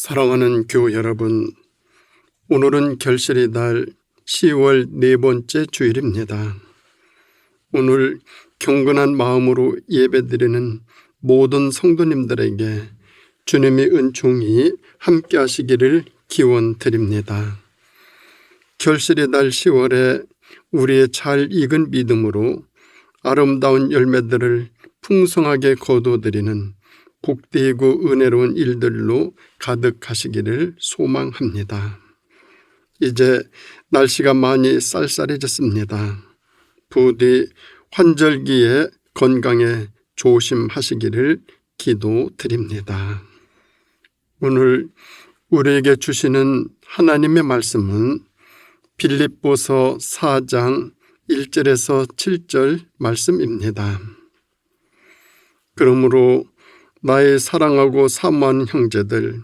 사랑하는 교우 여러분, 오늘은 결실의 달 10월 네 번째 주일입니다. 오늘 경건한 마음으로 예배드리는 모든 성도님들에게 주님의 은총이 함께 하시기를 기원드립니다. 결실의 달 10월에 우리의 잘 익은 믿음으로 아름다운 열매들을 풍성하게 거두어드리는 복되고 은혜로운 일들로 가득하시기를 소망합니다. 이제 날씨가 많이 쌀쌀해졌습니다. 부디 환절기에 건강에 조심하시기를 기도드립니다. 오늘 우리에게 주시는 하나님의 말씀은 빌립보서 4장 1절에서 7절 말씀입니다. 그러므로 나의 사랑하고 사모하는 형제들,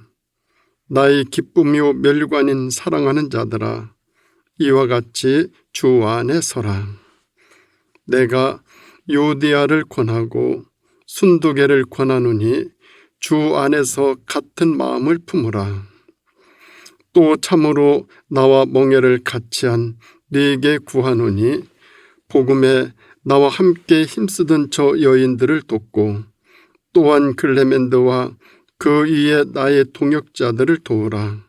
나의 기쁨이요 멸관인 사랑하는 자들아, 이와 같이 주 안에 서라. 내가 요디아를 권하고 순두개를 권하노니 주 안에서 같은 마음을 품으라. 또 참으로 나와 멍에를 같이 한 네게 구하노니 복음에 나와 함께 힘쓰던 저 여인들을 돕고 또한 클레멘드와 그 위에 나의 동역자들을 도우라.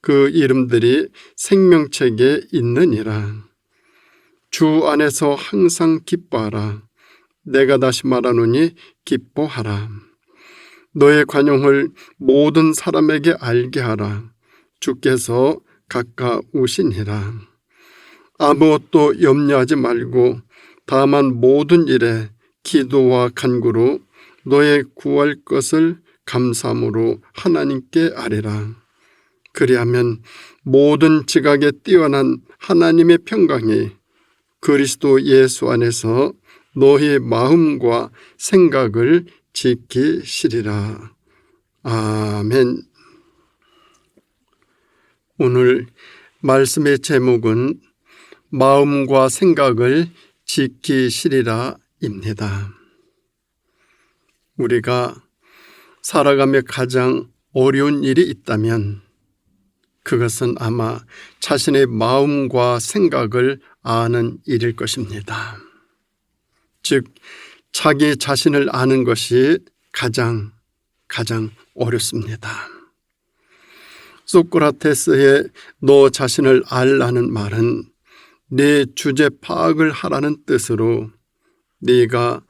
그 이름들이 생명책에 있느니라. 주 안에서 항상 기뻐하라. 내가 다시 말하노니 기뻐하라. 너의 관용을 모든 사람에게 알게 하라. 주께서 가까우시니라. 아무것도 염려하지 말고 다만 모든 일에 기도와 간구로 너의 구할 것을 감사함으로 하나님께 아뢰라. 그리하면 모든 지각에 뛰어난 하나님의 평강이 그리스도 예수 안에서 너의 마음과 생각을 지키시리라. 아멘. 오늘 말씀의 제목은 마음과 생각을 지키시리라입니다. 우리가 살아가며 가장 어려운 일이 있다면 그것은 아마 자신의 마음과 생각을 아는 일일 것입니다. 즉, 자기 자신을 아는 것이 가장 어렵습니다. 소크라테스의 너 자신을 알라는 말은 네 주제 파악을 하라는 뜻으로 네가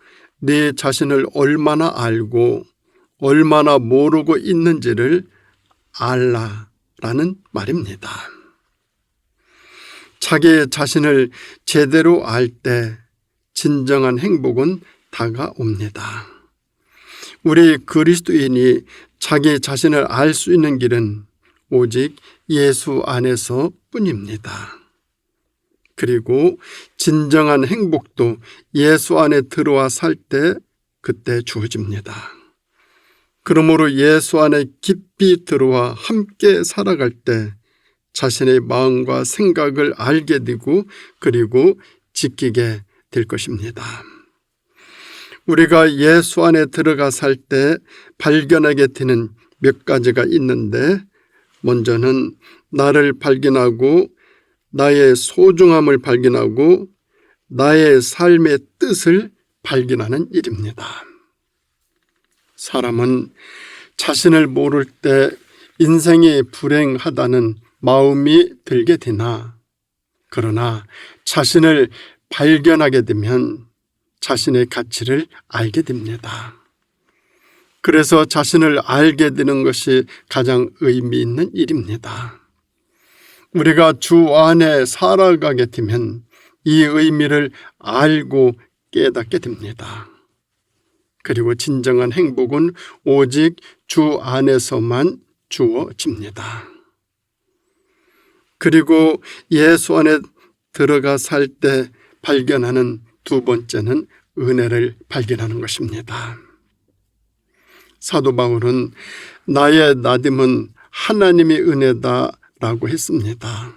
네 자신을 얼마나 알고 얼마나 모르고 있는지를 알라라는 말입니다. 자기 자신을 제대로 알 때 진정한 행복은 다가옵니다. 우리 그리스도인이 자기 자신을 알 수 있는 길은 오직 예수 안에서 뿐입니다. 그리고 진정한 행복도 예수 안에 들어와 살 때 그때 주어집니다. 그러므로 예수 안에 깊이 들어와 함께 살아갈 때 자신의 마음과 생각을 알게 되고 그리고 지키게 될 것입니다. 우리가 예수 안에 들어가 살 때 발견하게 되는 몇 가지가 있는데, 먼저는 나를 발견하고 나의 소중함을 발견하고 나의 삶의 뜻을 발견하는 일입니다. 사람은 자신을 모를 때 인생이 불행하다는 마음이 들게 되나, 그러나 자신을 발견하게 되면 자신의 가치를 알게 됩니다. 그래서 자신을 알게 되는 것이 가장 의미 있는 일입니다. 우리가 주 안에 살아가게 되면 이 의미를 알고 깨닫게 됩니다. 그리고 진정한 행복은 오직 주 안에서만 주어집니다. 그리고 예수 안에 들어가 살 때 발견하는 두 번째는 은혜를 발견하는 것입니다. 사도 바울은 나의 나됨은 하나님의 은혜다 라고 했습니다.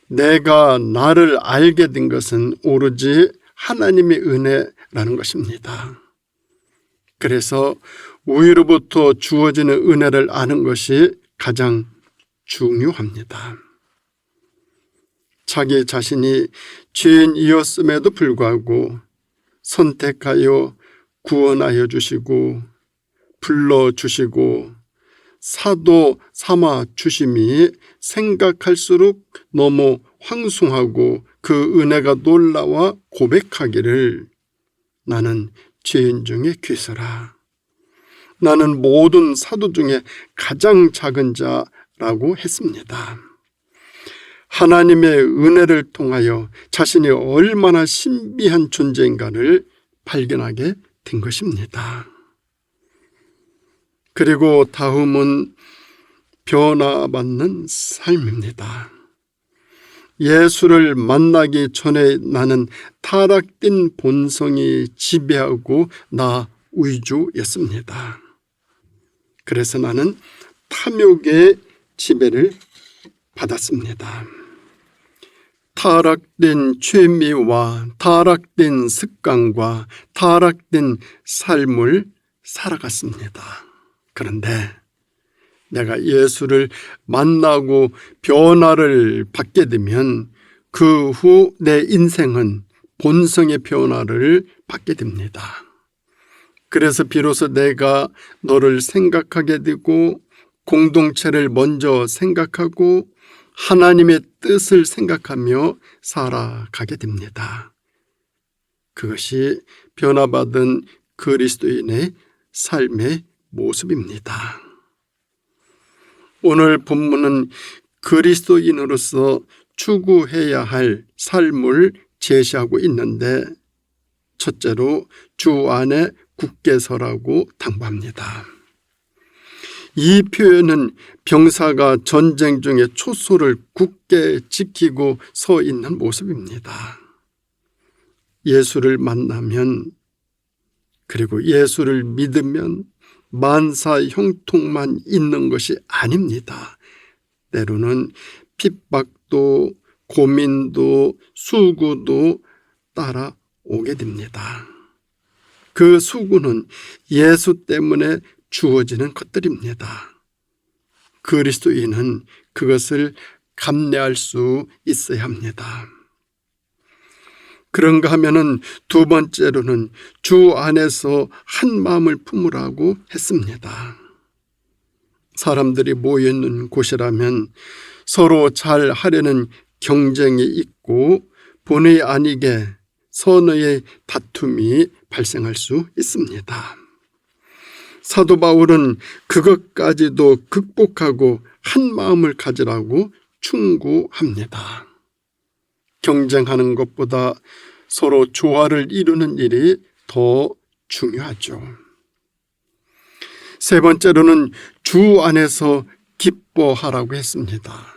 내가 나를 알게 된 것은 오로지 하나님의 은혜라는 것입니다. 그래서 위로부터 주어지는 은혜를 아는 것이 가장 중요합니다. 자기 자신이 죄인이었음에도 불구하고 선택하여 구원하여 주시고 불러주시고 사도 삼아 주심이 생각할수록 너무 황송하고 그 은혜가 놀라워 고백하기를 나는 죄인 중에 괴수라. 나는 모든 사도 중에 가장 작은 자라고 했습니다. 하나님의 은혜를 통하여 자신이 얼마나 신비한 존재인가를 발견하게 된 것입니다. 그리고 다음은 변화받는 삶입니다. 예수를 만나기 전에 나는 타락된 본성이 지배하고 나 위주였습니다. 그래서 나는 탐욕의 지배를 받았습니다. 타락된 취미와 타락된 습관과 타락된 삶을 살아갔습니다. 그런데 내가 예수를 만나고 변화를 받게 되면 그 후 내 인생은 본성의 변화를 받게 됩니다. 그래서 비로소 내가 너를 생각하게 되고 공동체를 먼저 생각하고 하나님의 뜻을 생각하며 살아가게 됩니다. 그것이 변화받은 그리스도인의 삶의 모습입니다. 오늘 본문은 그리스도인으로서 추구해야 할 삶을 제시하고 있는데 첫째로 주 안에 굳게 서라고 당부합니다. 이 표현은 병사가 전쟁 중에 초소를 굳게 지키고 서 있는 모습입니다. 예수를 만나면 그리고 예수를 믿으면 만사 형통만 있는 것이 아닙니다. 때로는 핍박도 고민도 수고도 따라오게 됩니다. 그 수고는 예수 때문에 주어지는 것들입니다. 그리스도인은 그것을 감내할 수 있어야 합니다. 그런가 하면은 두 번째로는 주 안에서 한 마음을 품으라고 했습니다. 사람들이 모여있는 곳이라면 서로 잘 하려는 경쟁이 있고 본의 아니게 선의의 다툼이 발생할 수 있습니다. 사도 바울은 그것까지도 극복하고 한 마음을 가지라고 충고합니다. 경쟁하는 것보다 서로 조화를 이루는 일이 더 중요하죠. 세 번째로는 주 안에서 기뻐하라고 했습니다.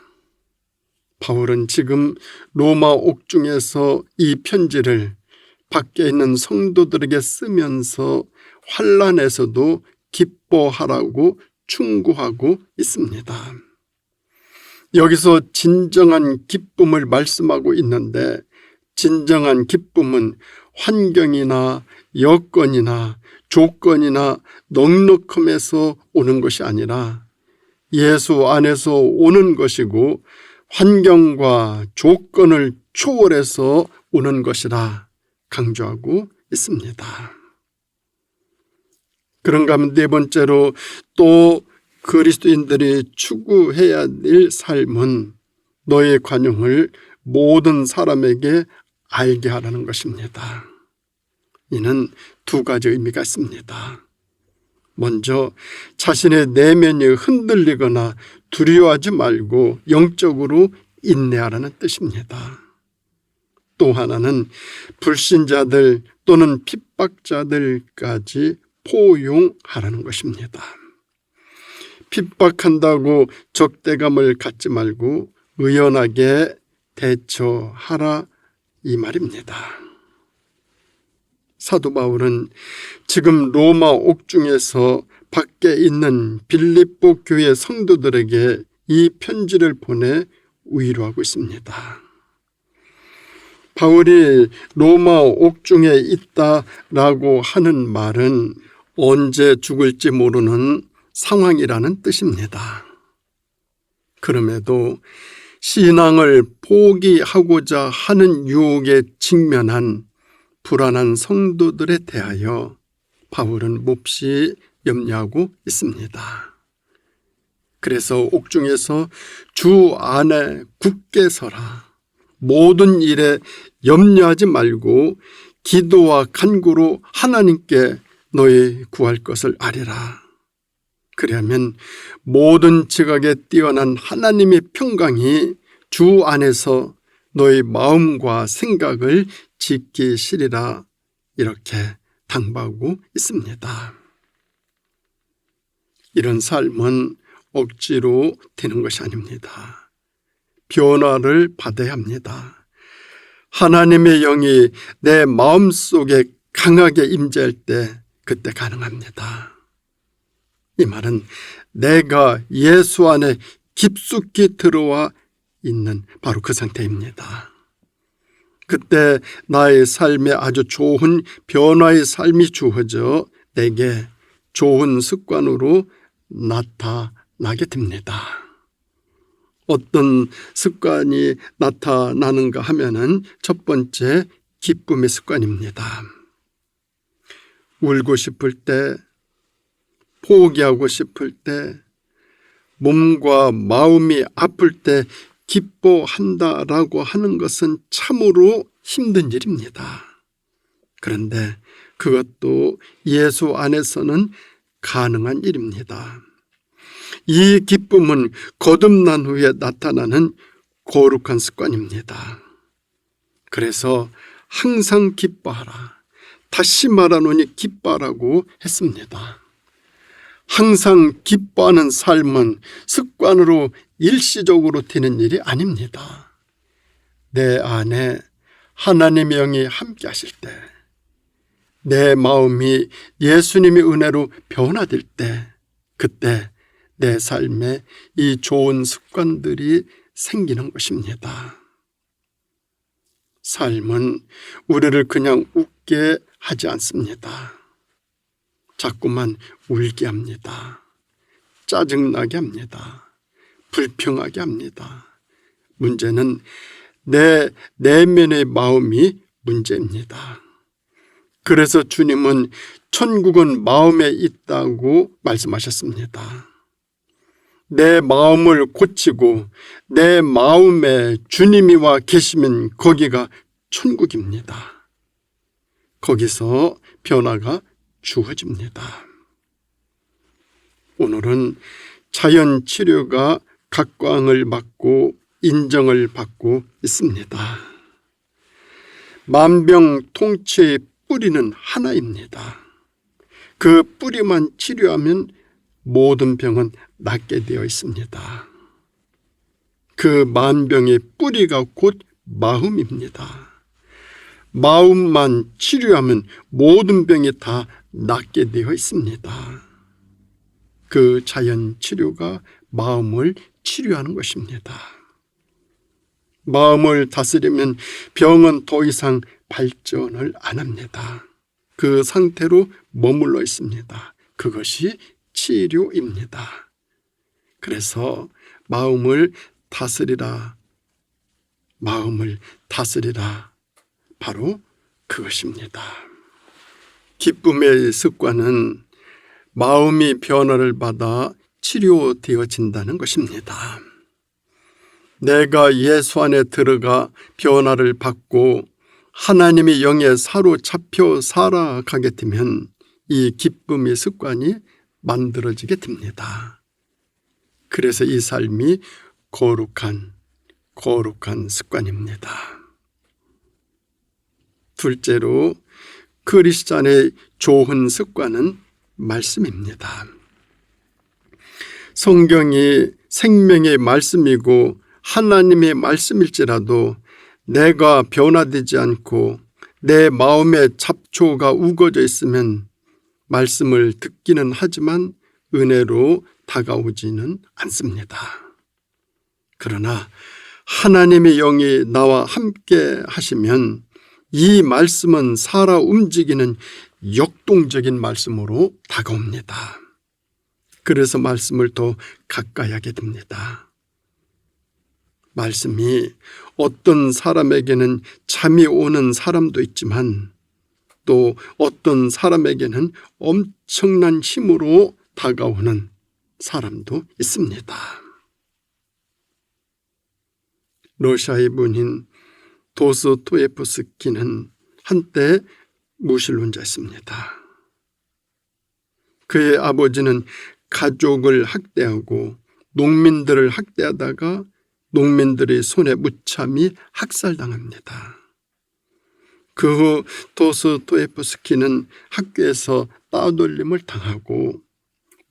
바울은 지금 로마 옥중에서 이 편지를 밖에 있는 성도들에게 쓰면서 환난에서도 기뻐하라고 충고하고 있습니다. 여기서 진정한 기쁨을 말씀하고 있는데 진정한 기쁨은 환경이나 여건이나 조건이나 넉넉함에서 오는 것이 아니라 예수 안에서 오는 것이고 환경과 조건을 초월해서 오는 것이라 강조하고 있습니다. 그런가 하면 네 번째로 또 그리스도인들이 추구해야 될 삶은 너의 관용을 모든 사람에게 알게 하라는 것입니다. 이는 두 가지 의미가 있습니다. 먼저 자신의 내면이 흔들리거나 두려워하지 말고 영적으로 인내하라는 뜻입니다. 또 하나는 불신자들 또는 핍박자들까지 포용하라는 것입니다. 핍박한다고 적대감을 갖지 말고 의연하게 대처하라 이 말입니다. 사도 바울은 지금 로마 옥중에서 밖에 있는 빌립보 교회 성도들에게 이 편지를 보내 위로하고 있습니다. 바울이 로마 옥중에 있다라고 하는 말은 언제 죽을지 모르는 상황이라는 뜻입니다. 그럼에도 신앙을 포기하고자 하는 유혹에 직면한 불안한 성도들에 대하여 바울은 몹시 염려하고 있습니다. 그래서 옥중에서 주 안에 굳게 서라. 모든 일에 염려하지 말고 기도와 간구로 하나님께 너희 구할 것을 아뢰라. 그리하면 모든 지각에 뛰어난 하나님의 평강이 주 안에서 너희 마음과 생각을 지키시리라. 이렇게 당부하고 있습니다. 이런 삶은 억지로 되는 것이 아닙니다. 변화를 받아야 합니다. 하나님의 영이 내 마음속에 강하게 임재할 때 그때 가능합니다. 이 말은 내가 예수 안에 깊숙이 들어와 있는 바로 그 상태입니다. 그때 나의 삶에 아주 좋은 변화의 삶이 주어져 내게 좋은 습관으로 나타나게 됩니다. 어떤 습관이 나타나는가 하면은 첫 번째 기쁨의 습관입니다. 울고 싶을 때, 포기하고 싶을 때, 몸과 마음이 아플 때 기뻐한다라고 하는 것은 참으로 힘든 일입니다. 그런데 그것도 예수 안에서는 가능한 일입니다. 이 기쁨은 거듭난 후에 나타나는 거룩한 습관입니다. 그래서 항상 기뻐하라. 다시 말하노니 기뻐하라고 했습니다. 항상 기뻐하는 삶은 습관으로 일시적으로 되는 일이 아닙니다. 내 안에 하나님의 영이 함께 하실 때, 내 마음이 예수님의 은혜로 변화될 때, 그때 내 삶에 이 좋은 습관들이 생기는 것입니다. 삶은 우리를 그냥 웃게 하지 않습니다. 자꾸만 울게 합니다. 짜증나게 합니다. 불평하게 합니다. 문제는 내 내면의 마음이 문제입니다. 그래서 주님은 천국은 마음에 있다고 말씀하셨습니다. 내 마음을 고치고 내 마음에 주님이 와 계시면 거기가 천국입니다. 거기서 변화가 주어집니다. 오늘은 자연치료가 각광을 받고 인정을 받고 있습니다. 만병통치의 뿌리는 하나입니다. 그 뿌리만 치료하면 모든 병은 낫게 되어 있습니다. 그 만병의 뿌리가 곧 마음입니다. 마음만 치료하면 모든 병이 다 낫게 되어 있습니다. 그 자연 치료가 마음을 치료하는 것입니다. 마음을 다스리면 병은 더 이상 발전을 안 합니다. 그 상태로 머물러 있습니다. 그것이 치료입니다. 그래서 마음을 다스리라. 마음을 다스리라. 바로 그것입니다. 기쁨의 습관은 마음이 변화를 받아 치료되어진다는 것입니다. 내가 예수 안에 들어가 변화를 받고 하나님의 영에 사로잡혀 살아가게 되면 이 기쁨의 습관이 만들어지게 됩니다. 그래서 이 삶이 거룩한 습관입니다. 둘째로 크리스찬의 좋은 습관은 말씀입니다. 성경이 생명의 말씀이고 하나님의 말씀일지라도 내가 변화되지 않고 내 마음에 잡초가 우거져 있으면 말씀을 듣기는 하지만 은혜로 다가오지는 않습니다. 그러나 하나님의 영이 나와 함께 하시면 이 말씀은 살아 움직이는 역동적인 말씀으로 다가옵니다. 그래서 말씀을 더 가까이 하게 됩니다. 말씀이 어떤 사람에게는 잠이 오는 사람도 있지만 또 어떤 사람에게는 엄청난 힘으로 다가오는 사람도 있습니다. 러시아의 문인 도스토예프스키는 한때 무신론자였습니다. 그의 아버지는 가족을 학대하고 농민들을 학대하다가 농민들의 손에 무참히 학살당합니다. 그 후 도스토예프스키는 학교에서 따돌림을 당하고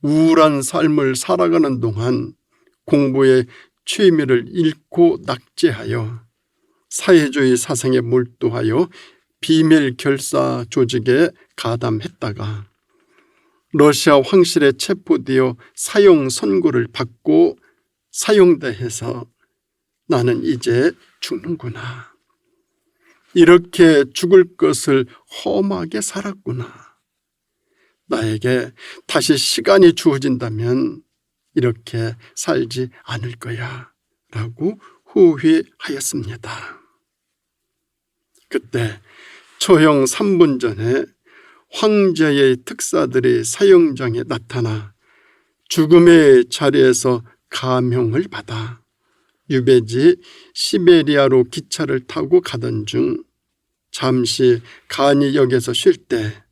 우울한 삶을 살아가는 동안 공부에 취미를 잃고 낙제하여 사회주의 사상에 몰두하여 비밀 결사 조직에 가담했다가 러시아 황실에 체포되어 사형 선고를 받고 사형대에서 나는 이제 죽는구나. 이렇게 죽을 것을 험하게 살았구나. 나에게 다시 시간이 주어진다면 이렇게 살지 않을 거야 라고 후회하였습니다. 그때 처형 3분 전에 황제의 특사들이 사형장에 나타나 죽음의 자리에서 감형을 받아 유배지 시베리아로 기차를 타고 가던 중 잠시 간이역에서 쉴 때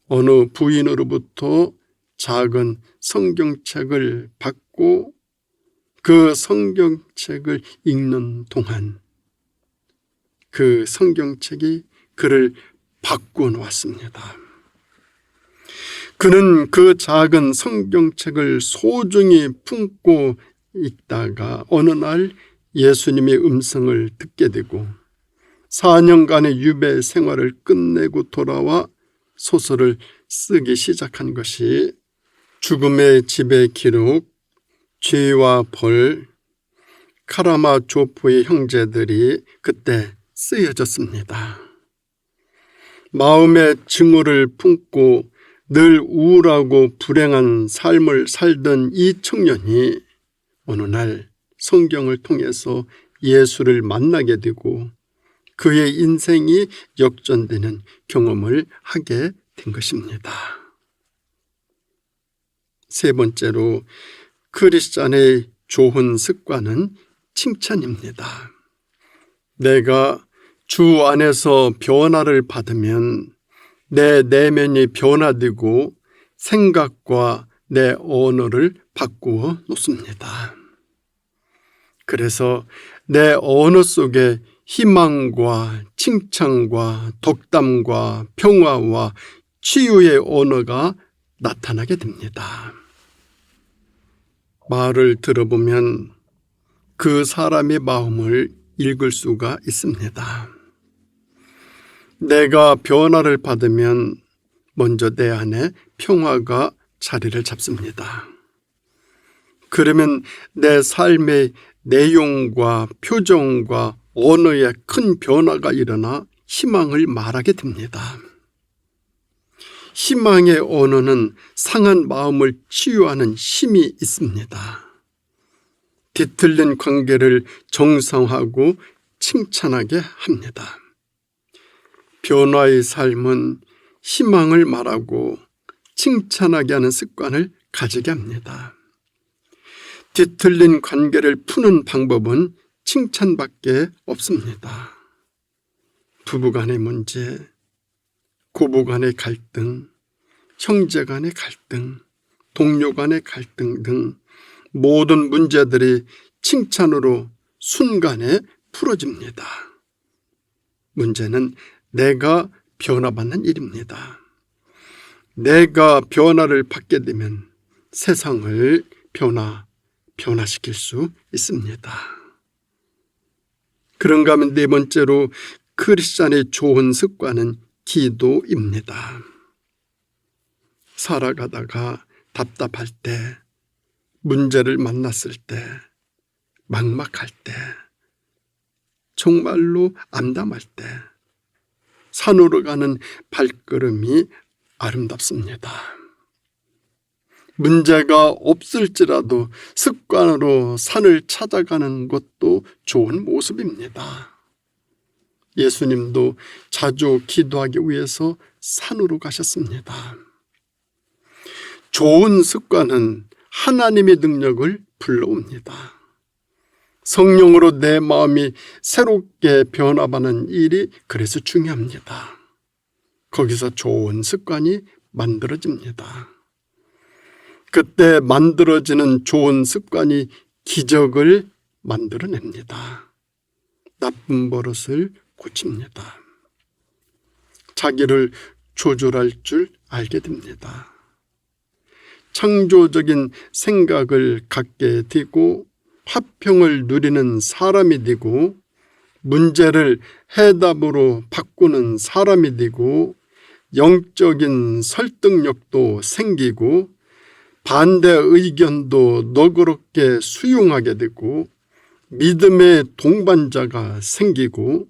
어느 부인으로부터 작은 성경책을 받고 그 성경책을 읽는 동안 그 성경책이 그를 바꾸어 놓았습니다. 그는 그 작은 성경책을 소중히 품고 읽다가 어느 날 예수님의 음성을 듣게 되고 4년간의 유배 생활을 끝내고 돌아와 소설을 쓰기 시작한 것이 죽음의 집의 기록, 죄와 벌, 카라마조프의 형제들이 그때 쓰여졌습니다. 마음의 증오를 품고 늘 우울하고 불행한 삶을 살던 이 청년이 어느 날 성경을 통해서 예수를 만나게 되고 그의 인생이 역전되는 경험을 하게 된 것입니다. 세 번째로 크리스찬의 좋은 습관은 칭찬입니다. 내가 주 안에서 변화를 받으면 내 내면이 변화되고 생각과 내 언어를 바꾸어 놓습니다. 그래서 내 언어 속에 희망과 칭찬과 덕담과 평화와 치유의 언어가 나타나게 됩니다. 말을 들어보면 그 사람의 마음을 읽을 수가 있습니다. 내가 변화를 받으면 먼저 내 안에 평화가 자리를 잡습니다. 그러면 내 삶의 내용과 표정과 언어에 큰 변화가 일어나 희망을 말하게 됩니다. 희망의 언어는 상한 마음을 치유하는 힘이 있습니다. 뒤틀린 관계를 정상화하고 칭찬하게 합니다. 변화의 삶은 희망을 말하고 칭찬하게 하는 습관을 가지게 합니다. 뒤틀린 관계를 푸는 방법은 칭찬밖에 없습니다. 부부간의 문제, 고부간의 갈등, 형제간의 갈등, 동료간의 갈등 등 모든 문제들이 칭찬으로 순간에 풀어집니다. 문제는 내가 변화받는 일입니다. 내가 변화를 받게 되면 세상을 변화시킬 수 있습니다. 그런가 하면 네 번째로 크리스찬의 좋은 습관은 기도입니다. 살아가다가 답답할 때, 문제를 만났을 때, 막막할 때, 정말로 암담할 때, 산으로 가는 발걸음이 아름답습니다. 문제가 없을지라도 습관으로 산을 찾아가는 것도 좋은 모습입니다. 예수님도 자주 기도하기 위해서 산으로 가셨습니다. 좋은 습관은 하나님의 능력을 불러옵니다. 성령으로 내 마음이 새롭게 변화하는 일이 그래서 중요합니다. 거기서 좋은 습관이 만들어집니다. 그때 만들어지는 좋은 습관이 기적을 만들어냅니다. 나쁜 버릇을 고칩니다. 자기를 조절할 줄 알게 됩니다. 창조적인 생각을 갖게 되고 화평을 누리는 사람이 되고 문제를 해답으로 바꾸는 사람이 되고 영적인 설득력도 생기고 반대 의견도 너그럽게 수용하게 되고 믿음의 동반자가 생기고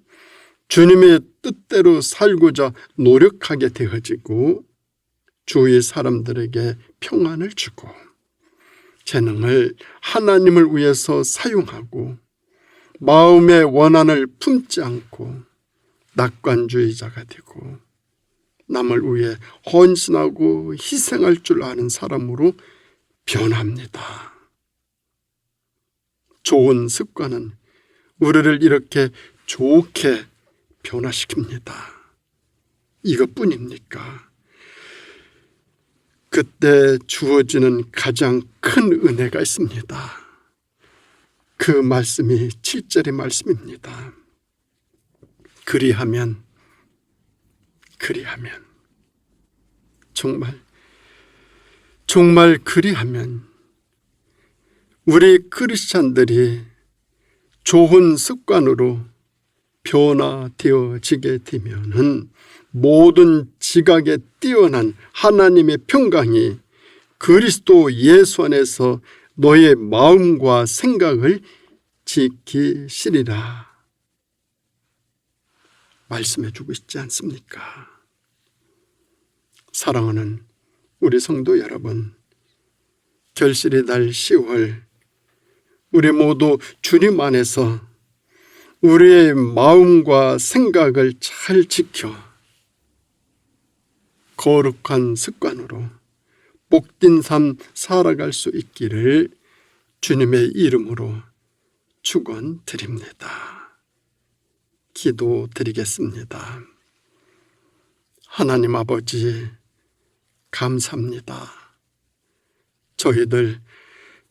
주님의 뜻대로 살고자 노력하게 되어지고 주위 사람들에게 평안을 주고 재능을 하나님을 위해서 사용하고 마음의 원한을 품지 않고 낙관주의자가 되고 남을 위해 헌신하고 희생할 줄 아는 사람으로 변합니다. 좋은 습관은 우리를 이렇게 좋게 변화시킵니다. 이것뿐입니까? 그때 주어지는 가장 큰 은혜가 있습니다. 그 말씀이 7절의 말씀입니다. 그리하면 정말 그리하면 우리 크리스찬들이 좋은 습관으로 변화되어지게 되면은 모든 지각에 뛰어난 하나님의 평강이 그리스도 예수 안에서 너의 마음과 생각을 지키시리라 말씀해 주고 있지 않습니까? 사랑하는 우리 성도 여러분, 결실의 달 10월 우리 모두 주님 안에서 우리의 마음과 생각을 잘 지켜 거룩한 습관으로 복된 삶 살아갈 수 있기를 주님의 이름으로 축원드립니다. 기도드리겠습니다. 하나님 아버지 감사합니다. 저희들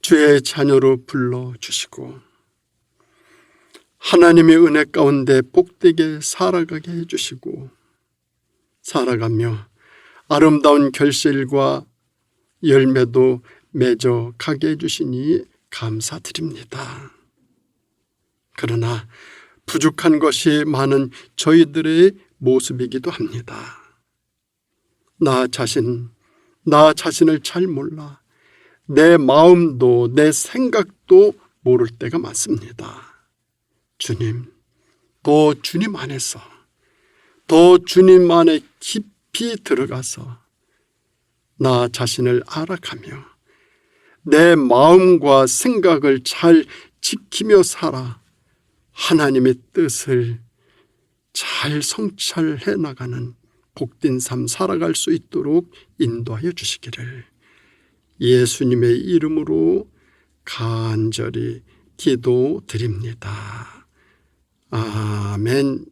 주의 자녀로 불러주시고 하나님의 은혜 가운데 복되게 살아가게 해주시고 살아가며 아름다운 결실과 열매도 맺어 가게 해주시니 감사드립니다. 그러나 부족한 것이 많은 저희들의 모습이기도 합니다. 나 자신을 잘 몰라 내 마음도 내 생각도 모를 때가 많습니다. 주님, 더 주님 안에서 더 주님 안에 깊이 들어가서 나 자신을 알아가며 내 마음과 생각을 잘 지키며 살아 하나님의 뜻을 잘 성찰해 나가는 복된 삶 살아갈 수 있도록 인도하여 주시기를 예수님의 이름으로 간절히 기도드립니다. 아멘.